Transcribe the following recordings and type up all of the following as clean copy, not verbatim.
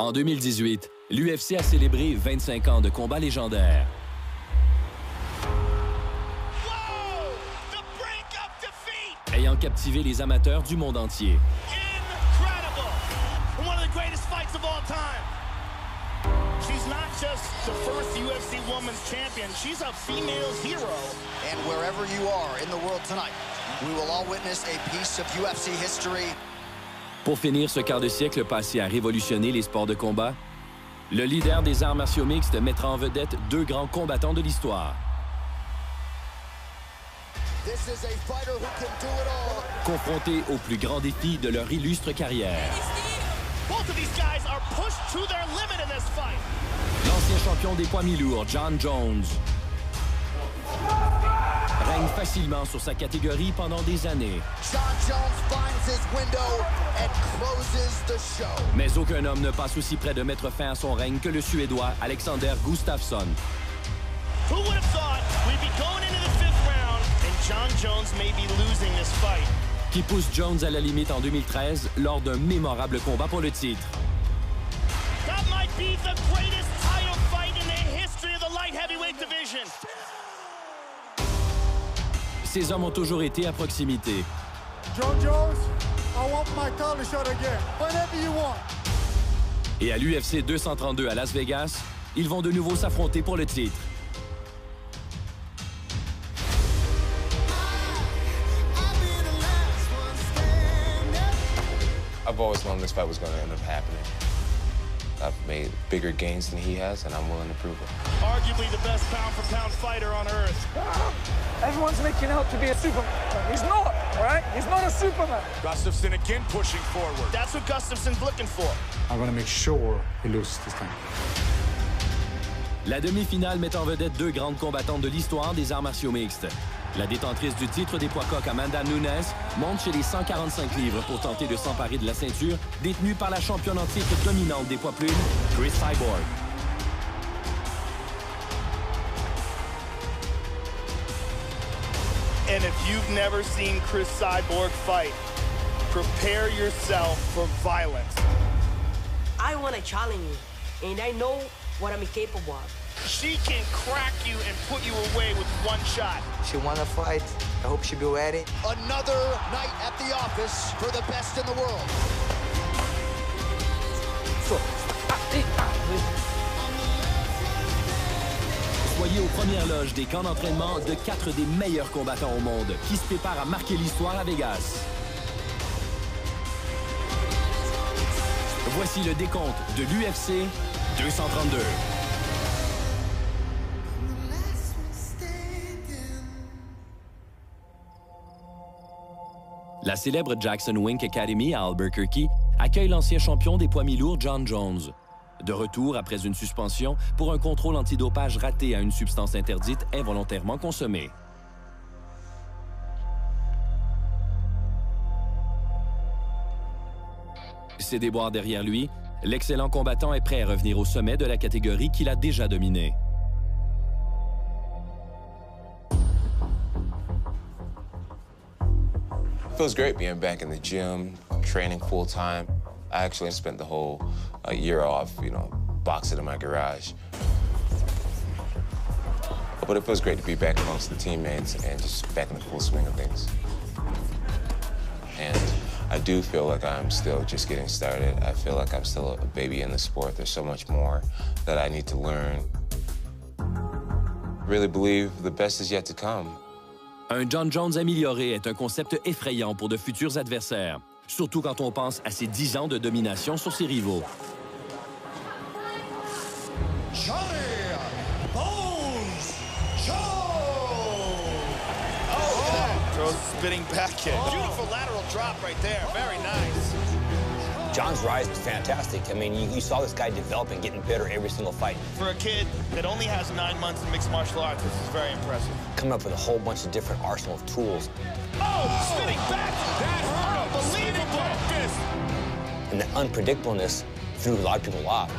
En 2018, l'UFC a célébré 25 ans de combats légendaires. Ayant captivé les amateurs du monde entier. She's not just the first UFC Women's Champion, she's a female's hero. And wherever you are in the world tonight, we will all witness a piece of UFC history. Pour finir ce quart de siècle passé à révolutionner les sports de combat, le leader des arts martiaux mixtes mettra en vedette deux grands combattants de l'histoire. Confrontés aux plus grands défis de leur illustre carrière. L'ancien champion des poids mi-lourds, John Jones, règne facilement sur sa catégorie pendant des années. Mais aucun homme ne passe aussi près de mettre fin à son règne que le Suédois Alexander Gustafsson. Qui pousse Jones à la limite en 2013 lors d'un mémorable combat pour le titre. Ces hommes ont toujours été à proximité. Et à l'UFC 232 à Las Vegas, ils vont de nouveau s'affronter pour le titre. I've always known this fight was going to end up happening. I've made bigger gains than he has, and I'm willing to prove it. Arguably the best pound-for-pound fighter on earth. Everyone's making out to be a Superman. He's not, all right? He's not a Superman. Gustafsson again pushing forward. That's what Gustafsson's looking for. I'm going to make sure he loses this time. La demi-finale met en vedette deux grandes combattantes de l'histoire des arts martiaux mixtes. La détentrice du titre des poids coqs Amanda Nunes monte chez les 145 livres pour tenter de s'emparer de la ceinture détenue par la championne en titre dominante des poids plumes, CYBORG. And if you've never seen CYBORG fight, prepare yourself for violence. I want to challenge you, and I know what I'm capable of. She can crack you and put you away with one shot. She wanna fight. I hope she'll be ready. Another night at the office for the best in the world. Soyez aux premières loges des camps d'entraînement de 4 des meilleurs combattants au monde qui se préparent à marquer l'histoire à Vegas. Voici le décompte de l'UFC 232. La célèbre Jackson Wink Academy à Albuquerque accueille l'ancien champion des poids mi-lourds John Jones. De retour après une suspension pour un contrôle antidopage raté à une substance interdite involontairement consommée. Ses déboires derrière lui, l'excellent combattant est prêt à revenir au sommet de la catégorie qu'il a déjà dominée. It feels great being back in the gym, training full time. I actually spent the whole year off, boxing in my garage. But it feels great to be back amongst the teammates and just back in the full swing of things. And I do feel like I'm still just getting started. I feel like I'm still a baby in the sport. There's so much more that I need to learn. I really believe the best is yet to come. Un John Jones amélioré est un concept effrayant pour de futurs adversaires, surtout quand on pense à ses 10 ans de domination sur ses rivaux. Throws a spinning back kick. Beautiful lateral drop right there. Very nice. John's rise was fantastic. I mean, you saw this guy develop and getting better every single fight. For a kid that only has 9 months in mixed martial arts, this is very impressive. Coming up with a whole bunch of different arsenal of tools. Oh, spinning back! That unbelievable! And the unpredictableness threw a lot of people off.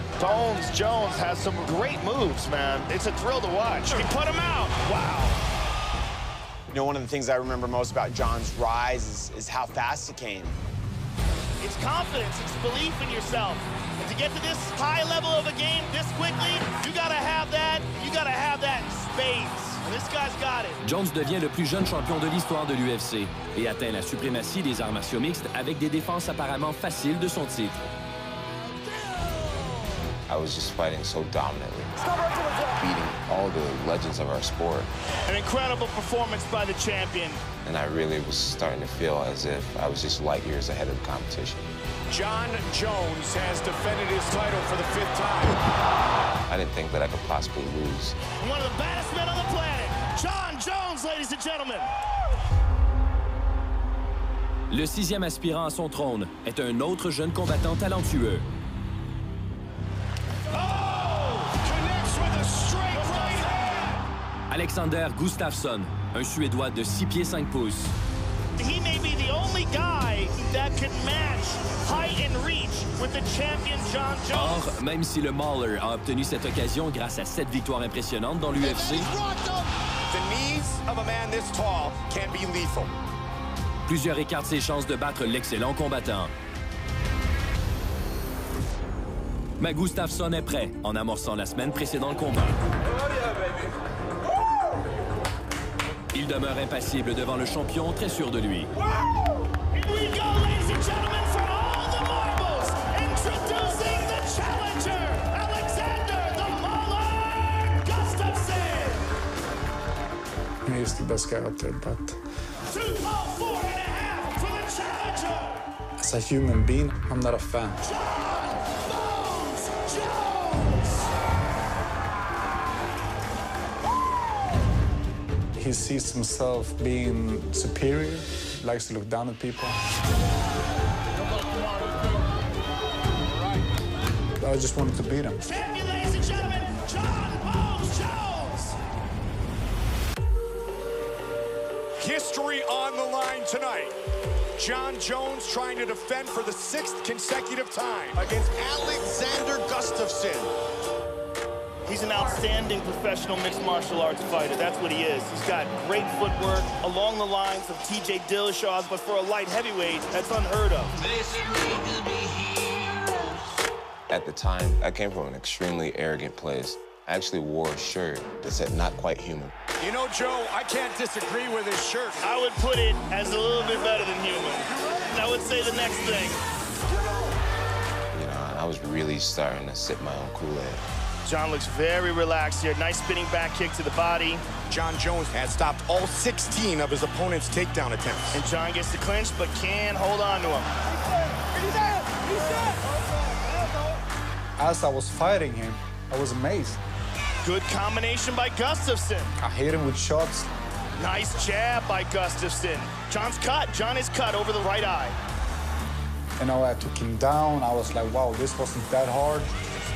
Jones has some great moves, man. It's a thrill to watch. He put him out. Wow. One of the things I remember most about John's rise is how fast it came. It's confidence, it's belief in yourself. And to get to this high level of a game this quickly, you gotta have that in spades. And this guy's got it. Jones devient le plus jeune champion de l'histoire de l'UFC et atteint la suprématie des arts martiaux mixtes avec des défenses apparemment faciles de son titre. I was just fighting so dominantly, beating all the legends of our sport. An incredible performance by the champion. And I really was starting to feel as if I was just light years ahead of the competition. John Jones has defended his title for the 5th time. I didn't think that I could possibly lose. One of the baddest men on the planet, John Jones, ladies and gentlemen. Le 6e aspirant à son trône est un autre jeune combattant talentueux. Alexander Gustafsson, un Suédois de 6 pieds 5 pouces. He may be the only guy that can match height and reach with the champion John Jones. Or, même si le Mauler a obtenu cette occasion grâce à 7 victoires impressionnantes dans l'UFC, The knees of a man this tall can be lethal. plusieurs écartent ses chances de battre l'excellent combattant. Mais Gustafsson est prêt en amorçant la semaine précédant le combat. Il demeure impassible devant le champion, très sûr de lui. Here we go, ladies and gentlemen, for all the marbles. Introducing the challenger, Alexander the Mauler Gustafsson. He's the best guy out there, but 204.5 for the challenger. as a human being, I'm not a fan. He sees himself being superior, likes to look down at people. I just wanted to beat him. Champion, ladies and gentlemen, John Bones Jones. History on the line tonight. John Jones trying to defend for the 6th consecutive time Against Alexander Gustafsson. He's an outstanding professional mixed martial arts fighter. That's what he is. He's got great footwork along the lines of TJ Dillashaw's, but for a light heavyweight, that's unheard of. At the time, I came from an extremely arrogant place. I actually wore a shirt that said "not quite human." You know, Joe, I can't disagree with his shirt. I would put it as a little bit better than human. I would say the next thing. You know, and I was really starting to sip my own Kool-Aid. John looks very relaxed here. Nice spinning back kick to the body. John Jones has stopped all 16 of his opponent's takedown attempts. And John gets the clinch, but can't hold on to him. As I was fighting him, I was amazed. Good combination by Gustafsson. I hit him with shots. Nice jab by Gustafsson. John's cut. John is cut over the right eye. You know, I took him down. I was like, wow, this wasn't that hard.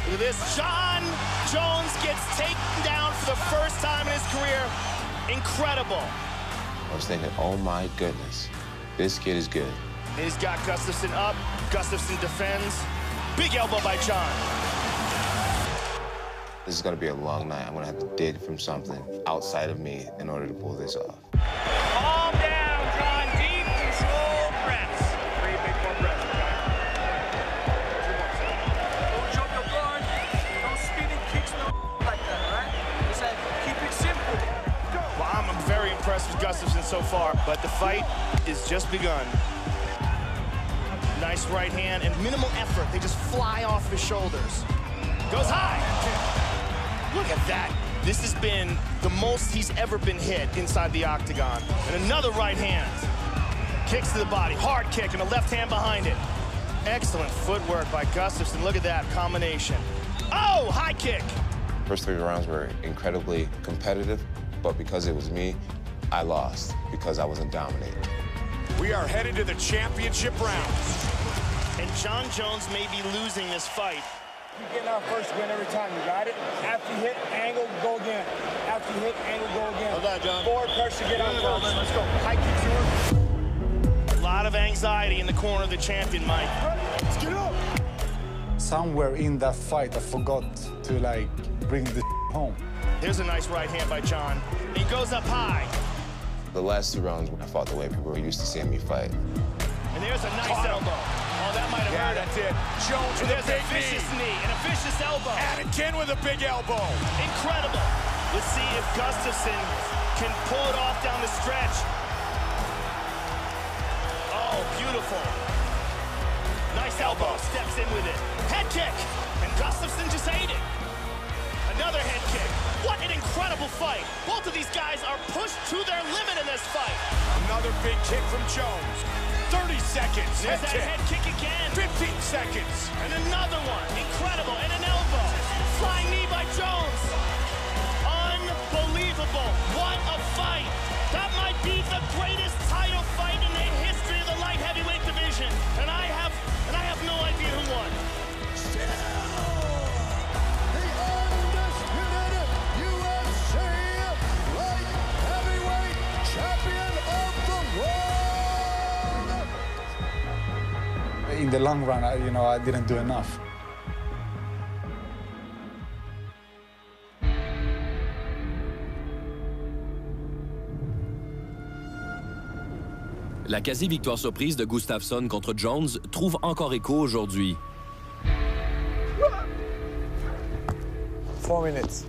Look at this. John Jones gets taken down for the first time in his career. Incredible. I was thinking, oh my goodness, this kid is good. And he's got Gustafsson up. Gustafsson defends. Big elbow by John. This is gonna be a long night. I'm gonna have to dig from something outside of me in order to pull this off. Calm down, John. Deep control breaths. 3 big more breaths, okay? 2 more. Don't jump your guard. Don't spinning kicks no like that, right? It's like, keep it simple. Well, I'm very impressed with Gustafsson so far, but the fight is just begun. Nice right hand and minimal effort. They just fly off his shoulders. Goes high. Look at that. This has been the most he's ever been hit inside the octagon. And another right hand. Kicks to the body. Hard kick and a left hand behind it. Excellent footwork by Gustafsson. Look at that combination. Oh, high kick. First 3 rounds were incredibly competitive, but because it was me, I lost because I wasn't dominating. We are headed to the championship rounds. And John Jones may be losing this fight. You get our first win every time, you got it? After you hit, angle, go again. After you hit, angle, go again. How's that, John? Forward pressure, get on first. Let's go. High kick to him. A lot of anxiety in the corner of the champion, Mike. Let's get up. Somewhere in that fight, I forgot to, like, bring the home. There's a nice right hand by John. He goes up high. The last 2 rounds, I fought the way people were used to seeing me fight. And there's a nice elbow. Oh, that might have hurt that him. did. Jones with a big knee and a vicious elbow. And again with a big elbow. Incredible. Let's see if Gustafsson can pull it off down the stretch. Oh, beautiful. Nice elbow. Steps in with it. Head kick. And Gustafsson just ate it. Another head kick. What an incredible fight. Both of these guys are pushed to their limit in this fight. Another big kick from Jones. 30 seconds. There's that head kick again. 15 seconds. And another one. Incredible. And an elbow. Flying knee by Jones. Unbelievable. What a fight. That might be the greatest title fight in the history of the light heavyweight division. And I have no idea who won. In the long run, I didn't do enough. La quasi-victoire surprise de Gustafsson contre Jones trouve encore écho aujourd'hui. 4 minutes.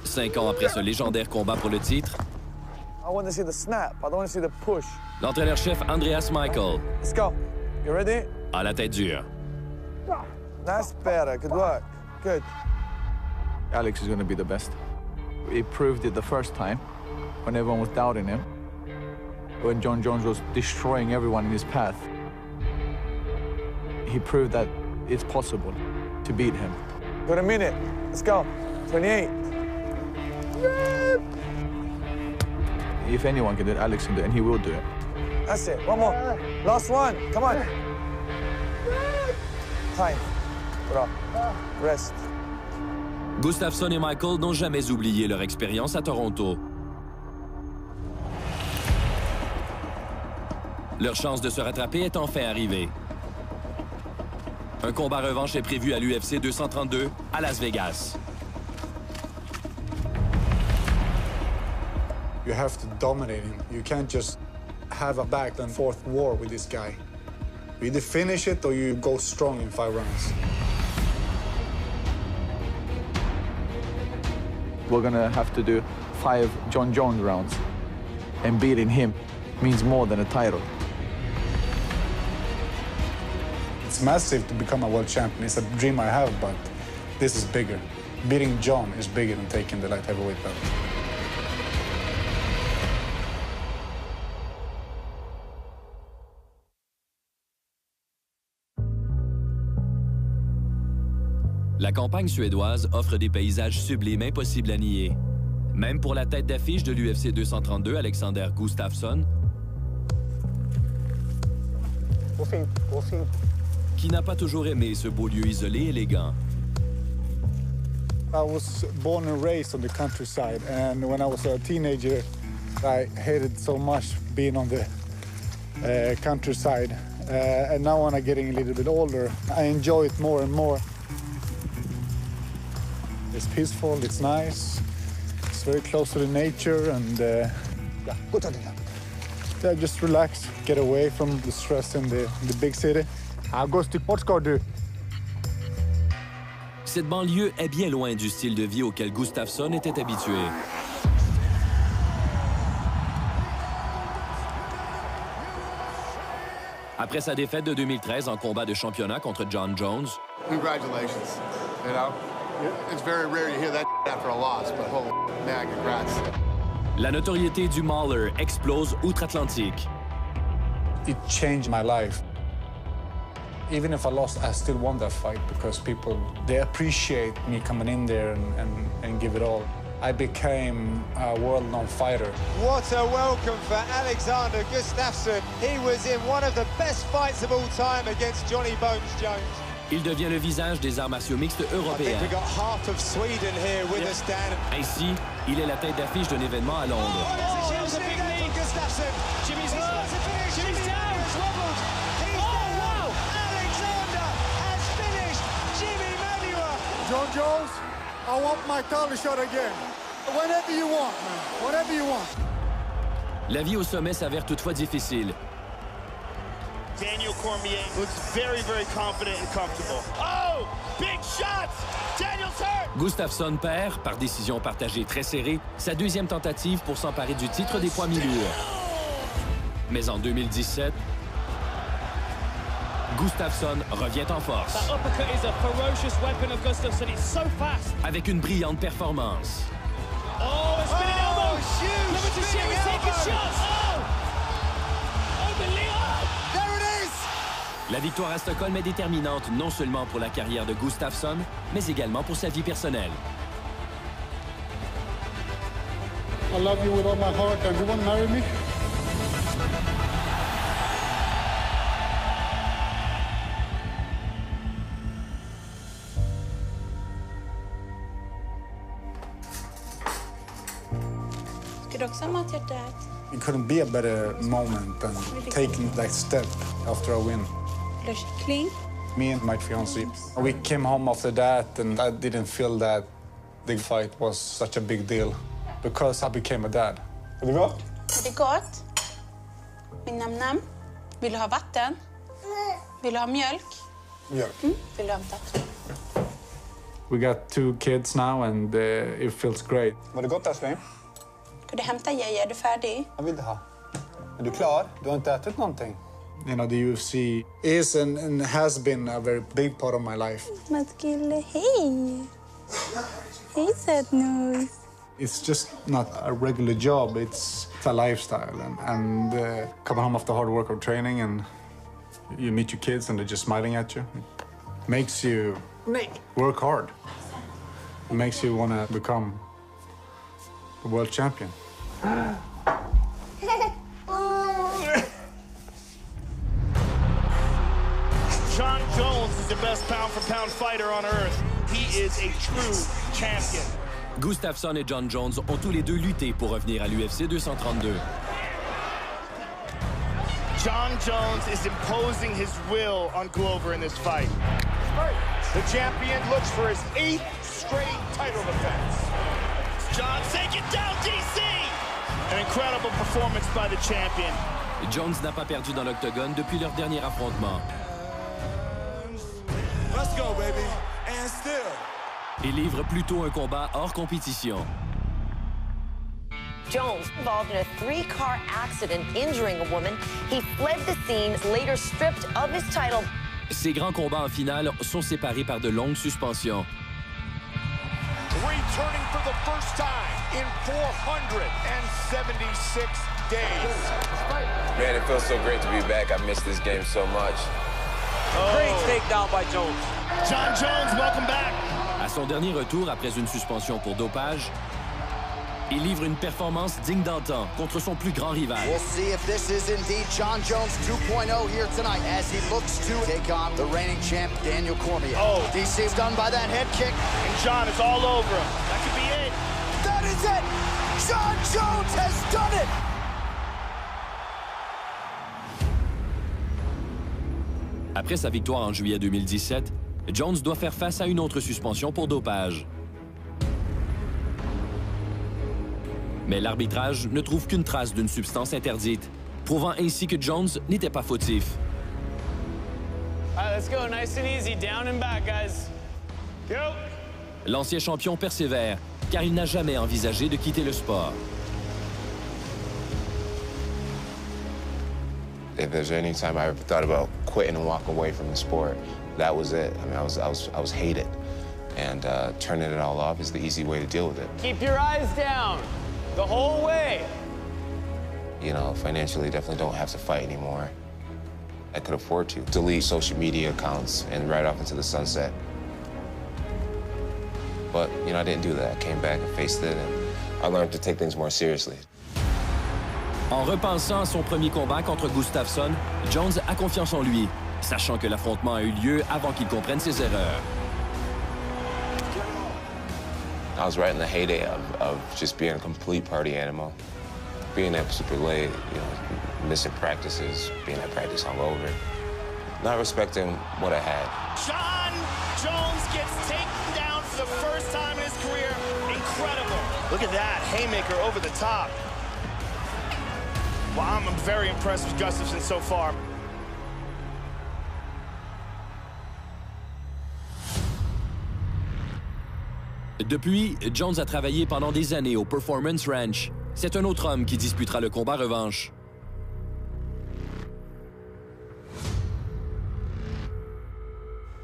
5 ans après ce légendaire combat pour le titre, I want to see the snap. I don't want to see the push. l'entraîneur-chef Andreas Michael Let's go. You ready? a la tête dure. Nice better. Good work. Good. Alex is going to be the best. He proved it the first time when everyone was doubting him. When John Jones was destroying everyone in his path. He proved that it's possible to beat him. Got a minute. Let's go. 28. If anyone can do it, Alex can do it, and he will do it. That's it. One more. Last one. Come on. Time. Put up. Rest. Gustafsson et Michael n'ont jamais oublié leur expérience à Toronto. Leur chance de se rattraper est enfin arrivée. Un combat revanche est prévu à l'UFC 232 à Las Vegas. You have to dominate him. You can't just have a back and forth war with this guy. You either finish it or you go strong in 5 rounds. We're going to have to do 5 John Jones rounds. And beating him means more than a title. It's massive to become a world champion. It's a dream I have, but this is bigger. Beating John is bigger than taking the light heavyweight belt. La campagne suédoise offre des paysages sublimes impossibles à nier. Même pour la tête d'affiche de l'UFC 232, Alexander Gustafsson, qui n'a pas toujours aimé ce beau lieu isolé et élégant. I was born and raised on the countryside, and when I was a teenager, I hated so much being on the countryside. And now when I'm getting a little bit older, I enjoy it more and more. It's peaceful, it's nice, it's very close to the nature, and just relax, get away from the stress in the big city. Augusti, what ska du? Cette banlieue est bien loin du style de vie auquel Gustafsson était habitué. Après sa défaite de 2013 en combat de championnat contre John Jones, congratulations. You know, it's very rare to hear that after a loss, but holy man, congrats. la notoriété du Mauler explose outre-Atlantique. It changed my life. Even if I lost, I still won that fight because people, they appreciate me coming in there and give it all. I became a world-known fighter. What a welcome for Alexander Gustafsson. He was in one of the best fights of all time against Johnny Bones Jones. Il devient le visage des arts martiaux mixtes européens. Ainsi, il est la tête d'affiche d'un événement à Londres. John Jones, I want my title shot again. Whenever you want, man. Whatever you want. La vie au sommet s'avère toutefois difficile. Daniel Cormier looks very, very confident and comfortable. Oh, big shots! Daniel's hurt! Gustafsson perd, par décision partagée très serrée, sa deuxième tentative pour s'emparer du titre des poids milieux. Mais en 2017, Gustafsson revient en force. That uppercut is a ferocious weapon of Gustafsson. It's so fast. Avec une brillante performance. Oh, a spinning elbow! Huge! Number two series taking shots. Oh! Unbelievable! There it is! La victoire à Stockholm est déterminante non seulement pour la carrière de Gustafsson, mais également pour sa vie personnelle. I love you with all my heart. And you want to marry me? It couldn't be a better moment than taking that step after a win. Me and my fiancée, we came home after that, and I didn't feel that the fight was such a big deal because I became a dad. Är det gott? Är det gott? Min namn. Vill du ha vatten? Vill du ha mjölk? Mjölk. Vill du hämta? We got 2 kids now, and it feels great. Var det gott, älskling? Ska du hämta Geja? Är du färdig? Jag vill inte ha. Är du klar? Du har inte ätit någonting. You know, the UFC is and has been a very big part of my life. Matkille, hej! Hej, sötnos! It's just not a regular job, it's a lifestyle. And coming home after hard work of training and you meet your kids and they're just smiling at you. It makes you work hard. It makes you want to become the world champion. John Jones is the best pound-for-pound fighter on earth. He is a true champion. Gustafsson et John Jones ont tous les deux lutté pour revenir à l'UFC 232. John Jones is imposing his will on Glover in this fight. The champion looks for his 8th straight title defense. John, take it down, DC! An incredible performance by the champion. Jones n'a pas perdu dans l'octogone depuis leur dernier affrontement. Let's go, baby. And still. Et livre plutôt un combat hors compétition. Jones involved in a 3-car accident injuring a woman. He fled the scene, later stripped of his title. Ces grands combats en finale sont séparés par de longues suspensions. Returning for the first time in 476 days. Man, it feels so great to be back. I missed this game so much. Great takedown by Jones. John Jones, welcome back. À son dernier retour après une suspension pour dopage, il livre une performance digne d'antan contre son plus grand rival. We'll see if this is indeed John Jones 2.0 here tonight as he looks to take on the reigning champ, Daniel Cormier. Oh, DC done by that head kick. And John is all over him. That could be it. That is it! John Jones has done it! Après sa victoire en juillet 2017, Jones doit faire face à une autre suspension pour dopage. Mais l'arbitrage ne trouve qu'une trace d'une substance interdite, prouvant ainsi que Jones n'était pas fautif. All right, let's go. Nice and easy. Down and back, guys. Go. L'ancien champion persévère, car il n'a jamais envisagé de quitter le sport. If there's any time I ever thought about quitting and walking away from the sport, that was it. I mean, I was hated, and turning it all off is the easy way to deal with it. Keep your eyes down the whole way. You know, financially, definitely don't have to fight anymore. I could afford to delete social media accounts and ride off into the sunset. But, you know, I didn't do that. I came back and faced it, and I learned to take things more seriously. En repensant à son premier combat contre Gustafsson, Jones a confiance en lui, sachant que l'affrontement a eu lieu avant qu'il comprenne ses erreurs. I was right in the heyday of just being a complete party animal. Being up super late, you know, missing practices, being at practice hungover, not respecting what I had. John Jones gets taken down for the first time in his career. Incredible. Look at that, haymaker over the top. Well, I'm very impressed with Gustafsson so far. Depuis, Jones a travaillé pendant des années au Performance Ranch. C'est un autre homme qui disputera le combat revanche.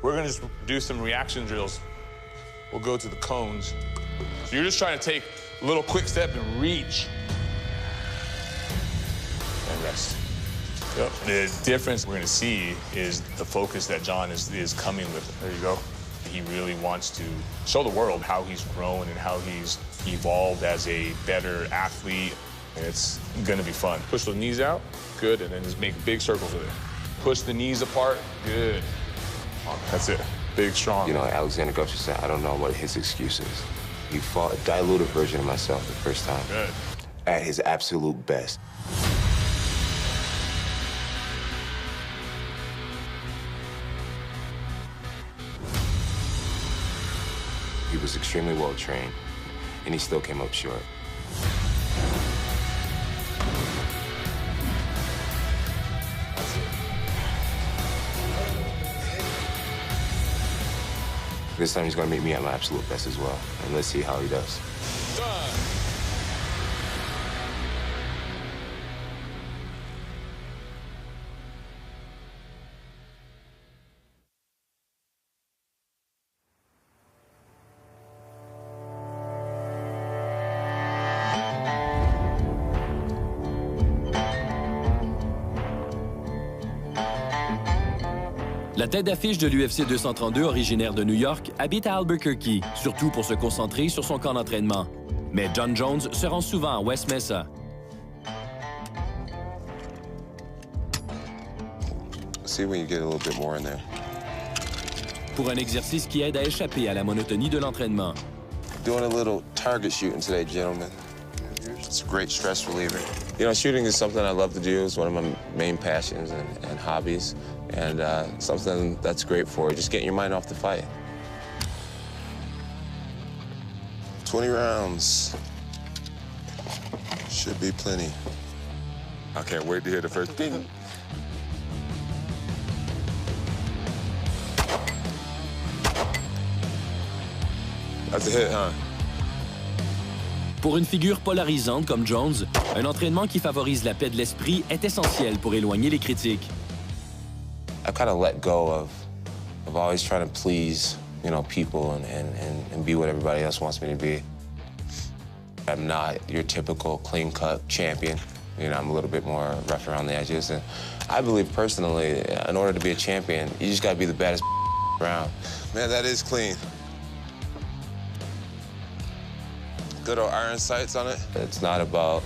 We're gonna just do some reaction drills. We'll go to the cones. So you're just trying to take a little quick step and reach. And rest. Yep. The difference we're gonna see is the focus that John is coming with. There you go. He really wants to show the world how he's grown and how he's evolved as a better athlete. And it's gonna be fun. Push the knees out, good, and then just make big circles with it. Push the knees apart, good. That's it, big, strong. You know, Alexander Gustafsson said, I don't know what his excuse is. He fought a diluted version of myself the first time. Good. At his absolute best. He was extremely well trained, and he still came up short. This time he's going to meet me at my absolute best as well, and let's see how he does. La tête d'affiche de l'UFC 232, originaire de New York, habite à Albuquerque, surtout pour se concentrer sur son camp d'entraînement. Mais John Jones se rend souvent à West Mesa. See when you get a little bit more in there. Pour un exercice qui aide à échapper à la monotonie de l'entraînement. Doing a little target shooting today, gentlemen. It's a great stress reliever. You know, shooting is something I love to do. It's one of my main passions and hobbies. And something that's great for just getting your mind off the fight. 20 rounds. Should be plenty. I can't wait to hear the first ding. That's a hit, huh? Pour une figure polarisante comme Jones, un entraînement qui favorise la paix de l'esprit est essentiel pour éloigner les critiques. I kind of let go of always trying to please, you know, people and be what everybody else wants me to be. I'm not your typical clean-cut champion. You know, I'm a little bit more rough around the edges. And I believe personally, in order to be a champion, you just got to be the baddest around. Man, that is clean. Good old iron sights on it. It's not about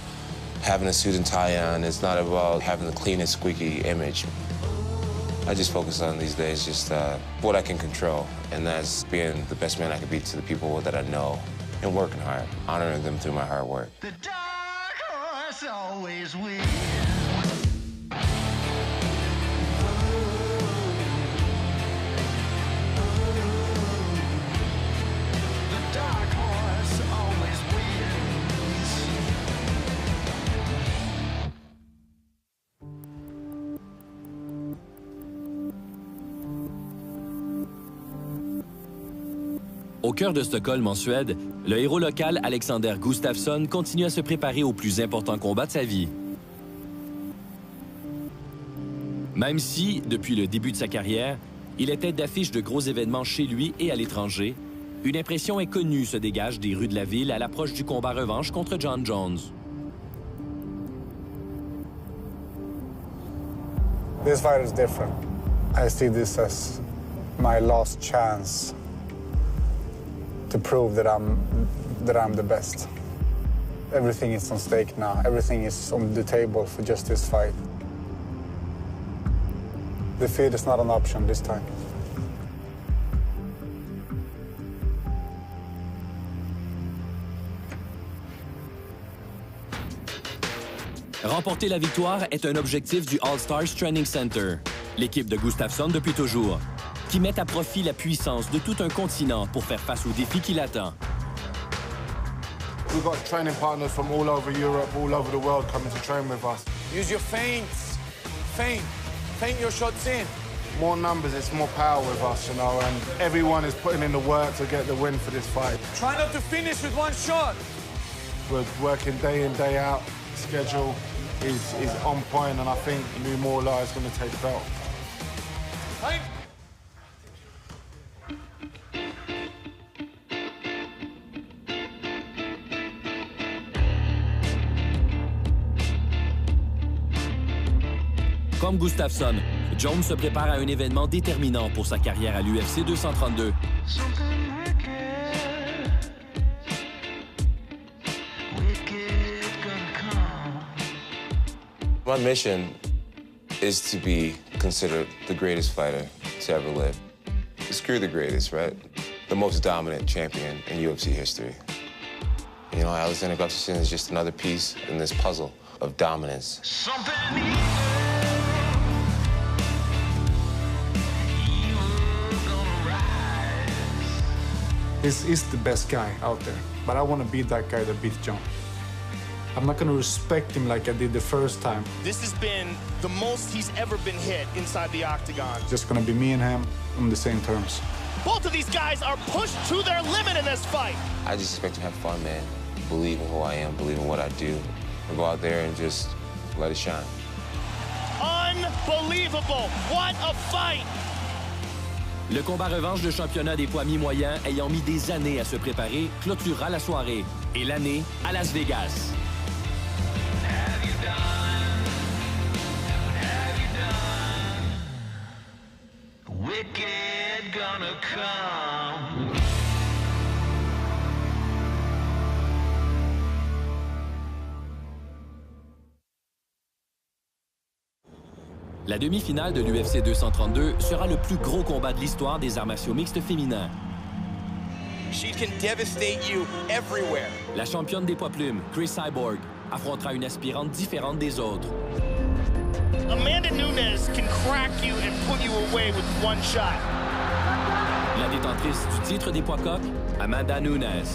having a suit and tie on. It's not about having the cleanest, squeaky image. I just focus on these days just what I can control, and that's being the best man I can be to the people that I know and working hard, honoring them through my hard work. The dark horse always wins. Au cœur de Stockholm, en Suède, le héros local Alexander Gustafsson continue à se préparer au plus important combat de sa vie. Même si, depuis le début de sa carrière, il est tête d'affiche de gros événements chez lui et à l'étranger, une impression inconnue se dégage des rues de la ville à l'approche du combat revanche contre John Jones. This fight is different. I see this as my last chance to prove that I'm the best. Everything is on stake now. Everything is on the table for just this fight. Defeat is not an option this time. Remporter la victoire est un objectif du All-Stars Training Center, l'équipe de Gustafsson depuis toujours, qui met à profit la puissance de tout un continent pour faire face aux défis qui l'attendent. We've got training partners from all over Europe, all over the world coming to train with us. Use your feints. Feint your shots in. more numbers, it's more power with us, you know, and everyone is putting in the work to get the win for this fight. Try not to finish with one shot. We're working day in, day out. Schedule is on point, and I think Numula is going to take the belt. Fight. Comme Gustafsson, Jones se prépare à un événement déterminant pour sa carrière à l'UFC 232. My mission is to be considered the greatest fighter to ever live. Screw the greatest, right? The most dominant champion in UFC history. You know, Alexander Gustafsson is just another piece in this puzzle of dominance. This is the best guy out there, but I want to be that guy that beat John. I'm not going to respect him like I did the first time. This has been the most he's ever been hit inside the octagon. Just going to be me and him on the same terms. Both of these guys are pushed to their limit in this fight. I just expect to have fun, man. Believe in who I am, believe in what I do, and go out there and just let it shine. Unbelievable! What a fight! Le combat revanche de championnat des poids mi-moyens ayant mis des années à se préparer clôturera la soirée. Et l'année à Las Vegas. Wicked gonna come. La demi-finale de l'UFC 232 sera le plus gros combat de l'histoire des arts martiaux mixtes féminins. She can devastate you everywhere. La championne des poids plumes, CYBORG, affrontera une aspirante différente des autres. Amanda Nunes can crack you and put you away with one shot. La détentrice du titre des poids coqs, Amanda Nunes.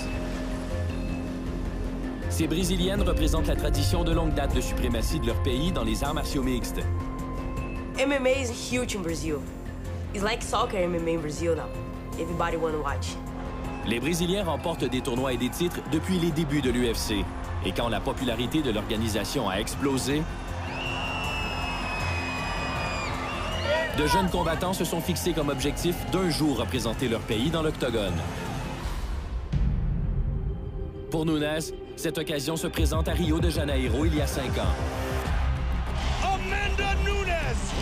Ces Brésiliennes représentent la tradition de longue date de suprématie de leur pays dans les arts martiaux mixtes. MMA is huge in Brazil. It's like soccer MMA in Brazil now. Everybody want to watch. Les Brésiliens remportent des tournois et des titres depuis les débuts de l'UFC. Et quand la popularité de l'organisation a explosé, de jeunes combattants se sont fixés comme objectif d'un jour représenter leur pays dans l'octogone. Pour Nunes, cette occasion se présente à Rio de Janeiro il y a 5 ans. Amanda Nunes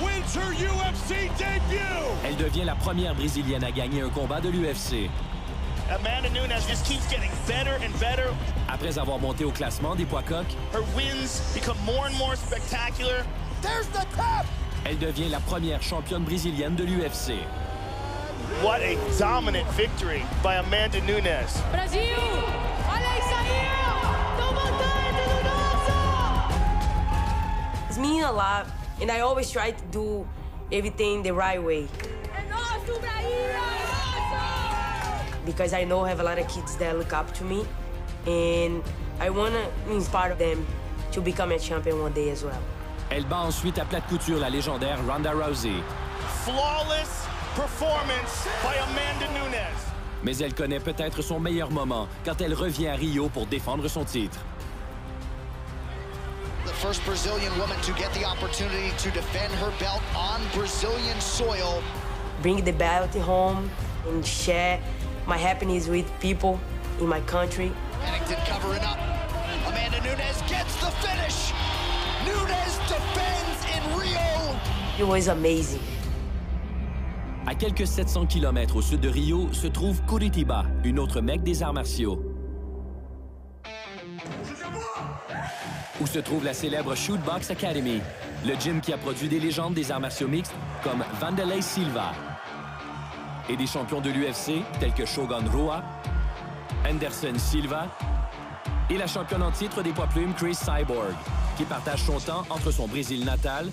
wins her UFC debut. Elle devient la première Brésilienne à gagner un combat de l'UFC. Amanda Nunes just keeps getting better and better. Après avoir monté au classement des poids coqs, her wins become more and more spectacular. There's the tap. Elle devient la première championne brésilienne de l'UFC. What a dominant victory by Amanda Nunes. Brasil! Olha isso aí! Tão voltando tudo nosso! It's mean a lot, and I always try to do everything the right way. É nosso, Brasil! É nosso! Because I know I have a lot of kids that look up to me, and I want to inspire them to become a champion one day as well. Elle bat ensuite à plate couture la légendaire Ronda Rousey. Flawless performance by Amanda Nunes. Mais elle connaît peut-être son meilleur moment quand elle revient à Rio pour défendre son titre. The first Brazilian woman to get the opportunity to defend her belt on Brazilian soil. Bring the belt home and share my happiness with people in my country. Pennington covering up. Amanda Nunes gets the finish. Nunes defends in Rio. It was amazing. À quelques 700 km au sud de Rio se trouve Curitiba, une autre mecque des arts martiaux. Où se trouve la célèbre Shootbox Academy, le gym qui a produit des légendes des arts martiaux mixtes comme Vanderlei Silva et des champions de l'UFC tels que Shogun Rua, Anderson Silva et la championne en titre des poids plumes CYBORG, qui partage son temps entre son Brésil natal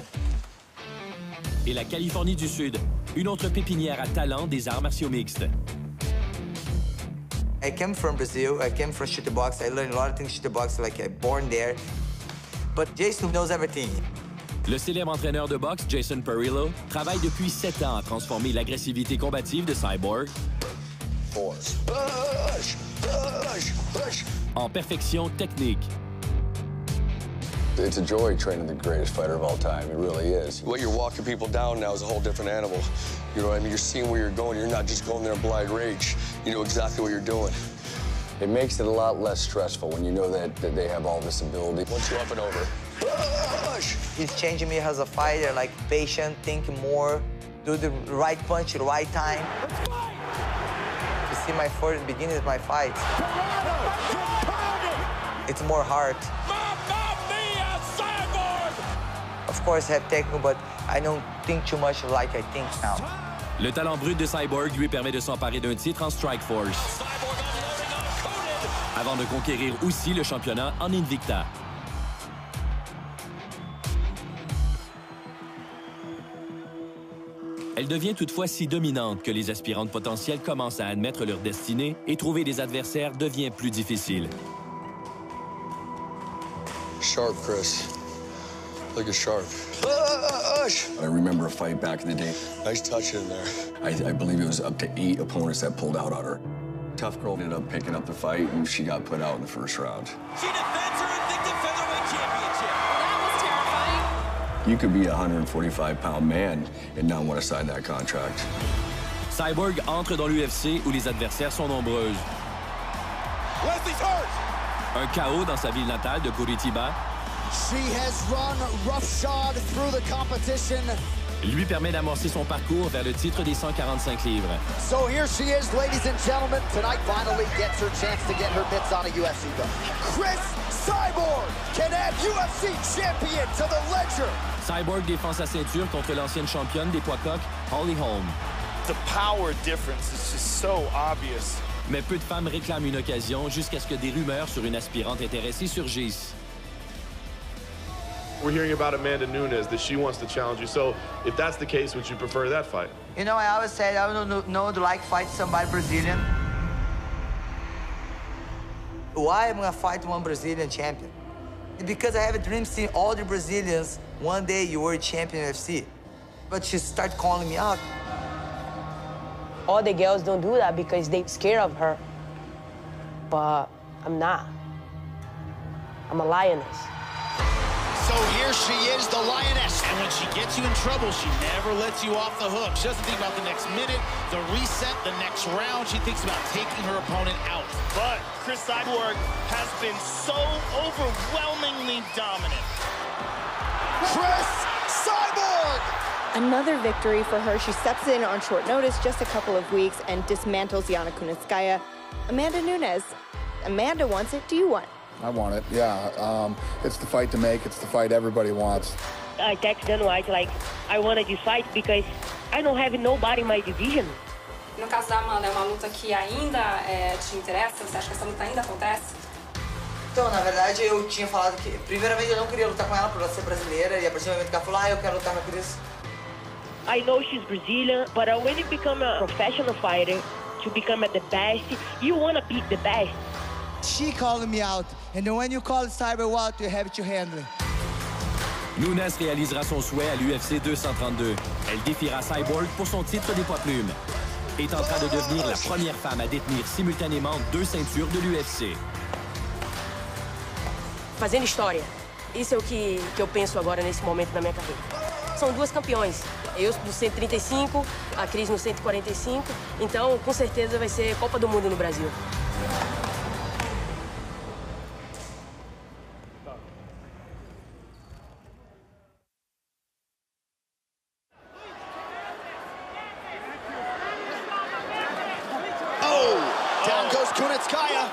et la Californie du Sud, une autre pépinière à talent des arts martiaux mixtes. I came from Brazil. I came from shooter box. I learned a lot of things shooter box, like I born there. But Jason knows everything. Le célèbre entraîneur de boxe, Jason Perillo, travaille depuis 7 ans à transformer l'agressivité combative de Cyborg en perfection technique. It's a joy training the greatest fighter of all time. It really is. What you're walking people down now is a whole different animal. You know what I mean? You're seeing where you're going. You're not just going there in blind rage. You know exactly what you're doing. It makes it a lot less stressful when you know that they have all this ability. Once you're up and over. He's changing me as a fighter, like patient, think more, do the right punch at the right time. You see, my first beginning is my fight. It's more hard. Of course, I have technical, but I don't think too much like I think now. Le talent brut de Cyborg lui permet de s'emparer d'un titre en Strike Force, avant de conquérir aussi le championnat en Invicta. Elle devient toutefois si dominante que les aspirantes potentielles commencent à admettre leur destinée et trouver des adversaires devient plus difficile. Sharp, Chris. Look at Sharp. I remember a fight back in the day. Nice touch in there. I believe it was up to 8 opponents that pulled out on her. Tough girl ended up picking up the fight, and she got put out in the first round. She defends her Invicta Featherweight Championship. That was terrifying. You could be a 145-pound man and not want to sign that contract. Cyborg entre dans l'UFC où les adversaires sont nombreuses. Leslie's hurt. Un chaos dans sa ville natale de Curitiba. She has run roughshod through the competition. Lui permet d'amorcer son parcours vers le titre des 145 livres. So here she is, ladies and gentlemen. Tonight finally gets her chance to get her mitts on a UFC belt. Chris Cyborg can add UFC champion to the ledger. Cyborg défend sa ceinture contre l'ancienne championne des poids coqs, Holly Holm. The power difference is just so obvious. Mais peu de femmes réclament une occasion jusqu'à ce que des rumeurs sur une aspirante intéressée surgissent. We're hearing about Amanda Nunes, that she wants to challenge you. So if that's the case, would you prefer that fight? You know, I always said I don't know to like fight somebody Brazilian. Why am I gonna fight one Brazilian champion? Because I have a dream seeing all the Brazilians one day you were a champion UFC. But she started calling me out. All the girls don't do that because they're scared of her. But I'm not. I'm a lioness. So here she is, the lioness. And when she gets you in trouble, she never lets you off the hook. She doesn't think about the next minute, the reset, the next round. She thinks about taking her opponent out. But Chris Cyborg has been so overwhelmingly dominant. Chris Cyborg! Another victory for her. She steps in on short notice, just a couple of weeks, and dismantles Yana Kunitskaya. Amanda Nunes. Amanda wants it. Do you want it? I want it, yeah. It's the fight to make. It's the fight everybody wants. I text Dan White, like, I wanted this fight because I don't have nobody in my division. No caso da Amanda, é uma luta que ainda te interessa? Você acha que essa luta ainda acontece? Então, na verdade, eu tinha falado que... Primeiramente, eu não queria lutar com ela por ela ser brasileira. E a partir do momento que ela falou, eu quero lutar com a Cris. I know she's Brazilian, but when you become a professional fighter, to become the best, you want to beat the best. She called me out, and when you call Cyborg out, you have to handle it. Nunes réalisera son souhait à l'UFC 232. Elle défiera Cyborg pour son titre des poids plumes et tentera de devenir la première femme à détenir simultanément 2 ceintures de l'UFC. Fazendo história. Isso é o que eu penso agora nesse momento da minha carreira. São 2 campeões. Eu no 135, a Cris no 145. Então, com certeza, vai ser Copa do Mundo no Brasil. Down goes Kunitskaya.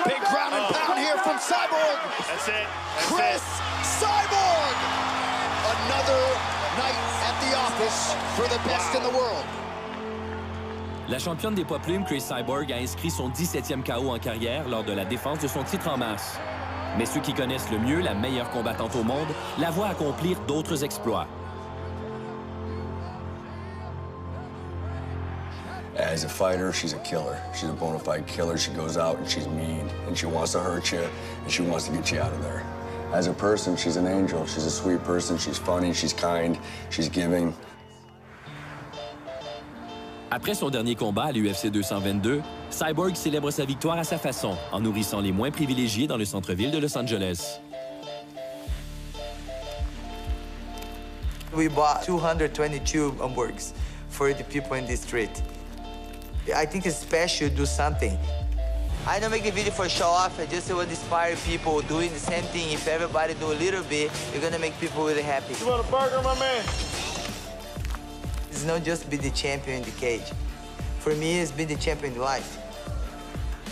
Big ground and pound here from Cyborg. That's it. Chris Cyborg. Another night at the office for the best in the world. La championne des poids plumes, Chris Cyborg, a inscrit son 17e KO en carrière lors de la défense de son titre en mars. Mais ceux qui connaissent le mieux la meilleure combattante au monde la voient accomplir d'autres exploits. As a fighter, she's a killer. She's a bona fide killer. She goes out and she's mean, and she wants to hurt you, and she wants to get you out of there. As a person, she's an angel. She's a sweet person. She's funny. She's kind. She's giving. Après son dernier combat à l'UFC 222, Cyborg célèbre sa victoire à sa façon, en nourrissant les moins privilégiés dans le centre-ville de Los Angeles. We bought 222 hamburgers for the people in the street. I think it's special to do something. I don't make the video for show off. I just want to inspire people doing the same thing. If everybody do a little bit, you're gonna make people really happy. You want a burger, my man? It's not just be the champion in the cage. For me, it's be the champion in life.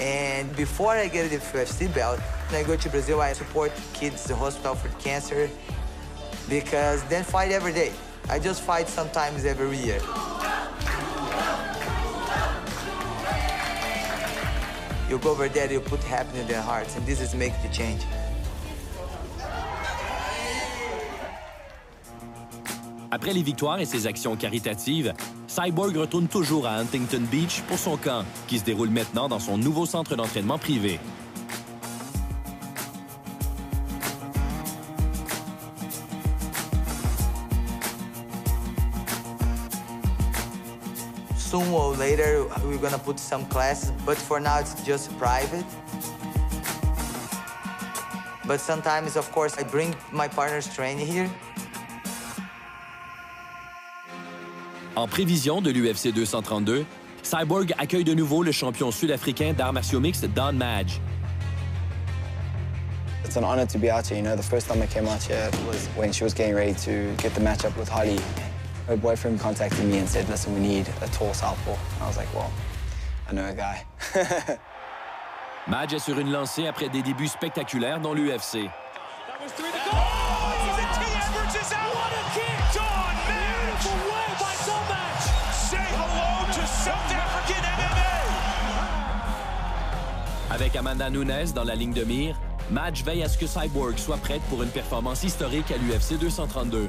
And before I get the UFC belt, when I go to Brazil, I support kids, the hospital for cancer, because then fight every day. I just fight sometimes every year. You go over there, you put happiness in their hearts, and this is make the change. Après les victoires et ses actions caritatives, Cyborg retourne toujours à Huntington Beach pour son camp, qui se déroule maintenant dans son nouveau centre d'entraînement privé. Soon or later, we're gonna put some classes, but for now it's just private. But sometimes, of course, I bring my partner's training here. En prévision de l'UFC 232, Cyborg accueille de nouveau le champion sud-africain d'arts martiaux mixtes, Don Madge. It's an honor to be out here. You know, the first time I came out here was when she was getting ready to get the match up with Holly. Her boyfriend contacted me and said, listen, we need a tall southpaw. And I was like, well, I know a guy. Madge est sur une lancée après des débuts spectaculaires dans l'UFC. Avec Amanda Nunes dans la ligne de mire, Madge veille à ce que Cyborg soit prête pour une performance historique à l'UFC 232.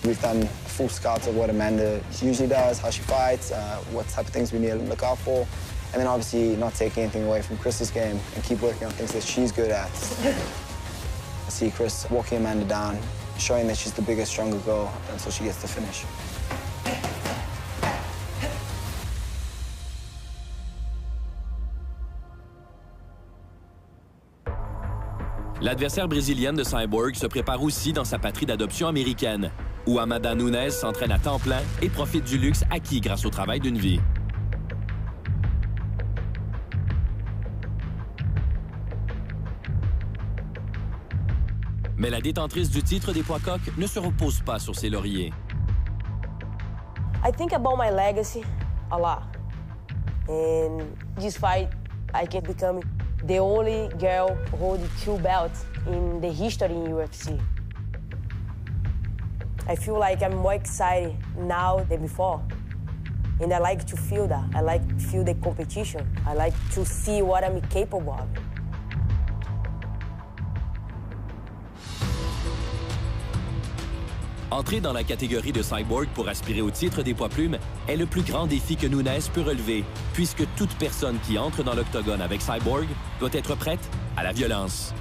We've done a full scout of what Amanda usually does, how she fights, what type of things we need to look out for. And then obviously not take anything away from Chris's game and keep working on things that she's good at. I see Chris walking Amanda down, showing that she's the bigger, stronger girl until she gets the finish. L'adversaire brésilienne de Cyborg se prépare aussi dans sa patrie d'adoption américaine, où Amanda Nunes s'entraîne à temps plein et profite du luxe acquis grâce au travail d'une vie. Mais la détentrice du titre des poids coqs ne se repose pas sur ses lauriers. I think about my legacy a lot. And this fight, I can become the only girl holding 2 belts in the history in UFC. I feel like I'm more excited now than before. And I like to feel that. I like to feel the competition. I like to see what I'm capable of. Entrer dans la catégorie de Cyborg pour aspirer au titre des poids plumes est le plus grand défi que Nunes peut relever, puisque toute personne qui entre dans l'octogone avec Cyborg doit être prête à la violence.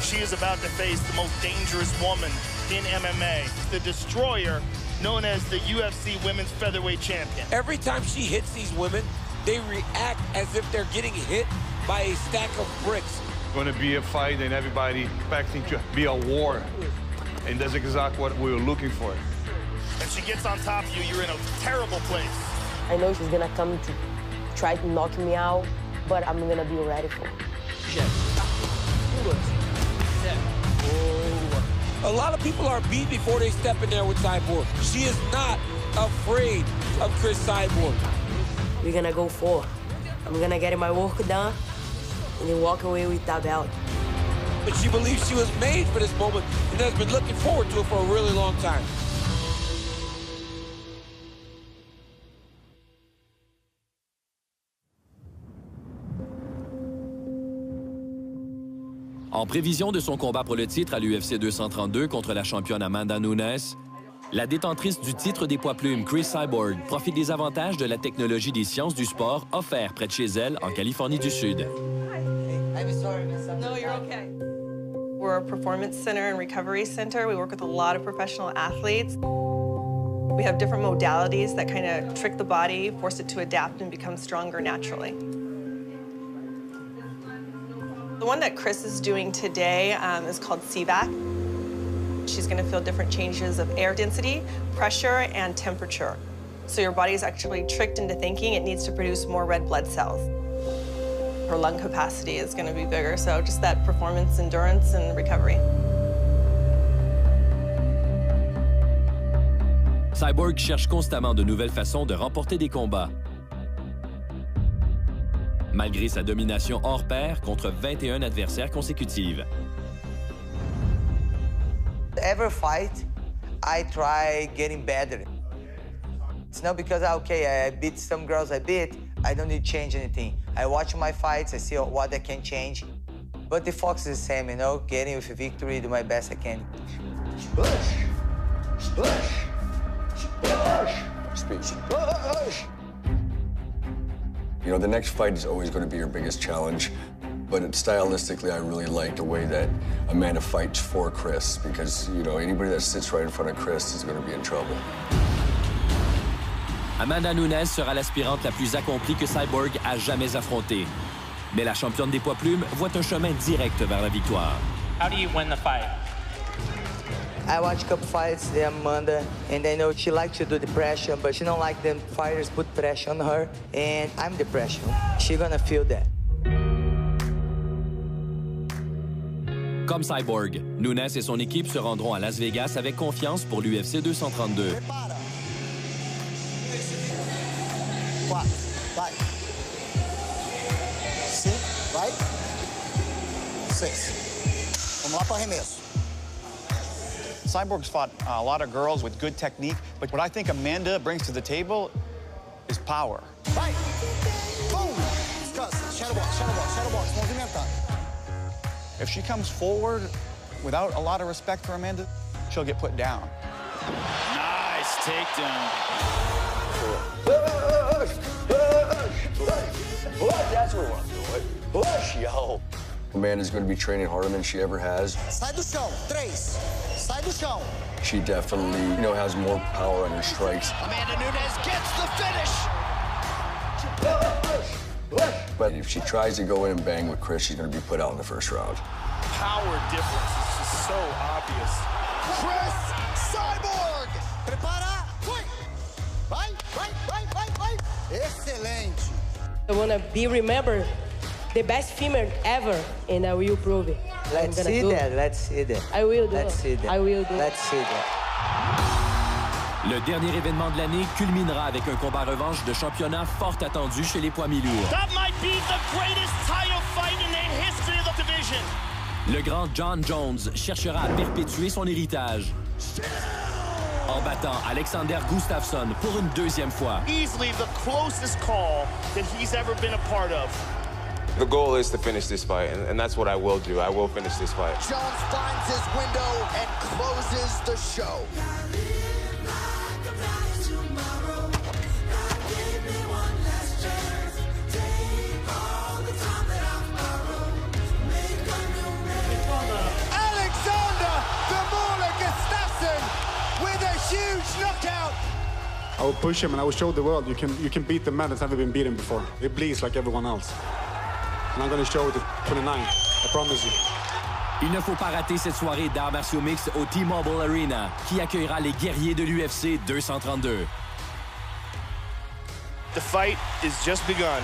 She is about to face the most dangerous woman in MMA, the destroyer known as the UFC Women's Featherweight Champion. Every time she hits these women, they react as if they're getting hit by a stack of bricks. Going to be a fight and everybody expecting to be a war. And that's exactly what we were looking for. If she gets on top of you, you're in a terrible place. I know she's gonna come to try to knock me out, but I'm gonna be ready for it. A lot of people are beat before they step in there with Cyborg. She is not afraid of Chris Cyborg. We're gonna go for it. I'm gonna get my work done and then walk away with that belt. But she believes she was made for this moment and has been looking forward to it for a really long time. En prévision de son combat pour le titre à l'UFC 232 contre la championne Amanda Nunes, La détentrice du titre des poids plumes, CYBORG, profite des avantages de la technologie des sciences du sport offert près de chez elle, en Californie du Sud. I'm sorry, miss. No, you're okay. We're a performance center and recovery center. We work with a lot of professional athletes. We have different modalities that kind of trick the body, force it to adapt and become stronger naturally. The one that Chris is doing today is called CVAC. She's going to feel different changes of air density, pressure, and temperature. So your body is actually tricked into thinking it needs to produce more red blood cells. Her lung capacity is going to be bigger, so just that performance, endurance, and recovery. CYBORG cherche constamment de nouvelles façons de remporter des combats. Malgré sa domination hors pair contre 21 adversaires consécutives. Every fight, I try getting better. It's not because, okay, I beat some girls I beat, I don't need to change anything. I watch my fights, I see what I can change. But the focus is the same, you know, getting with a victory, do my best I can. Push! Push! Push! Speech. Push! You know, the next fight is always going to be your biggest challenge. But stylistically, I really like the way that Amanda fights for Chris, because, you know, anybody that sits right in front of Chris is going to be in trouble. Amanda Nunes sera l'aspirante la plus accomplie que CYBORG a jamais affrontée. Mais la championne des poids plumes voit un chemin direct vers la victoire. How do you win the fight? I watch a couple fights, the Amanda, and I know she likes to do the pressure, but she don't like them fighters put pressure on her, and I'm the pressure. She's gonna feel that. Comme CYBORG, Nunes et son équipe se rendront à Las Vegas avec confiance pour l'UFC 232. Vai. 5, vai. 6. Vamos lá para o arremesso. CYBORG's fought a lot of girls with good technique, but what I think Amanda brings to the table is power. Vai. Boom. Descansa. Shadow box, movimentar. If she comes forward without a lot of respect for Amanda, she'll get put down. Nice takedown. That's what we're doing. Push, yo. Amanda's going to be training harder than she ever has. Sai do chão. 3. Sai do chão. She definitely, you know, has more power on her strikes. Amanda Nunes gets the finish. But if she tries to go in and bang with Chris, she's going to be put out in the first round. Power difference is just so obvious. Chris CYBORG. Prepara. Foi. Vai. Excelente. I want to be remembered the best female ever, and I will prove it. Let's see that. I will do it. Let's see that. I will do Let's see that. Le dernier événement de l'année culminera avec un combat revanche de championnat fort attendu chez les poids mi-lourds. That might be the greatest title fight in the history of the division. Le grand John Jones cherchera à perpétuer son héritage en battant Alexander Gustafsson pour une deuxième fois. Easily the closest call that he's ever been a part of. The goal is to finish this fight, and that's what I will do. I will finish this fight. Jones finds his window and closes the show. I will push him and I will show the world you can beat the man that's never been beaten before. It bleeds like everyone else. And I'm going to show it at 29. I promise you. Il ne faut pas rater cette soirée d'arts martiaux mixtes au T-Mobile Arena qui accueillera les guerriers de l'UFC 232. The fight is just begun.